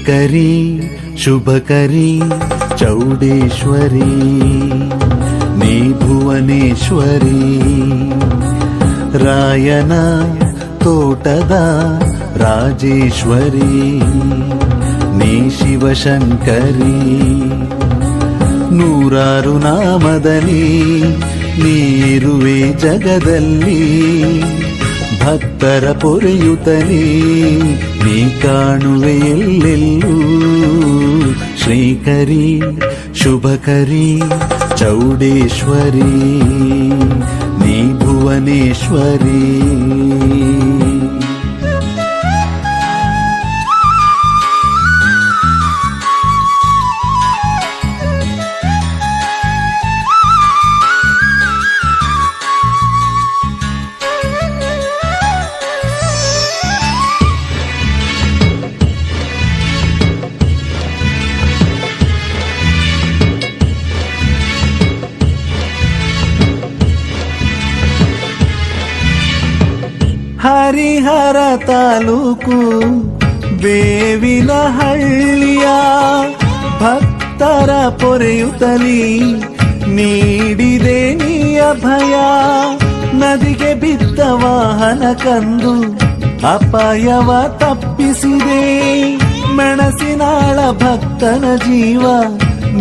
ಶ್ರೀಕರಿ ಶುಭಕರಿ ಚೌಡೇಶ್ವರಿ ನೀ ಭುವನೇಶ್ವರಿ ರಾಯನ ತೋಟದ ರಾಜೇಶ್ವರಿ ನೀ ಶಿವಶಂಕರಿ ನೂರಾರು ನಾಮದಲ್ಲಿ ನೀರುವೆ ಜಗದಲ್ಲಿ ಭಕ್ತರ ಪೊರೆಯುತ್ತಲೇ ನೀ ಕಾಣುವೆ ಎಲ್ಲೆಲ್ಲೂ ಶ್ರೀಕರಿ ಶುಭಕರಿ ಚೌಡೇಶ್ವರಿ ನೀ ಭುವನೇಶ್ವರಿ ಹರಿಹರ ತಾಲೂಕು ಬೇವಿನಹಳ್ಳಿಯ ಭಕ್ತರ ಪೊರೆಯುತ್ತಲೀ ನೀಡಿದೆ ನೀ ಅಭಯ ನದಿಗೆ ಬಿದ್ದ ವಾಹನ ಕಂದು ಅಪಾಯವ ತಪ್ಪಿಸಿದೆ ಮೆಣಸಿನಾಳ ಭಕ್ತನ ಜೀವ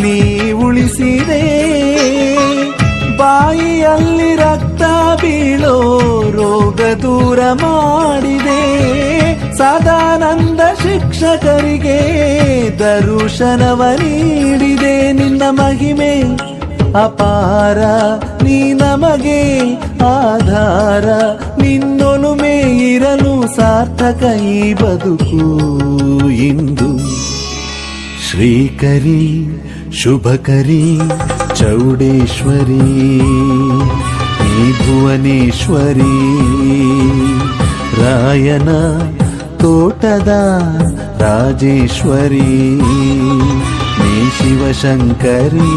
ನೀ ಉಳಿಸಿದೆ ಬಾಯಿಯಲ್ಲಿ ರಕ್ತ ಬೀಳೋ ರೋಗ ದೂರ ಮಾಡಿದೆ ಸದಾನಂದ ಶಿಕ್ಷಕರಿಗೆ ದರ್ಶನವ ನೀಡಿದೆ ನಿನ್ನ ಮಹಿಮೆ ಅಪಾರ ನೀ ನಮಗೆ ಆಧಾರ ನಿನ್ನೊಲುಮೆ ಇರಲು ಸಾರ್ಥಕ ಈ ಬದುಕು ಇಂದು ಶ್ರೀಕರಿ ಶುಭಕರಿ ಚೌಡೇಶ್ವರಿ ನೀ ಭುವನೇಶ್ವರಿ ರಾಯನ ತೋಟದ ರಾಜೇಶ್ವರಿ ನೀ ಶಿವಶಂಕರಿ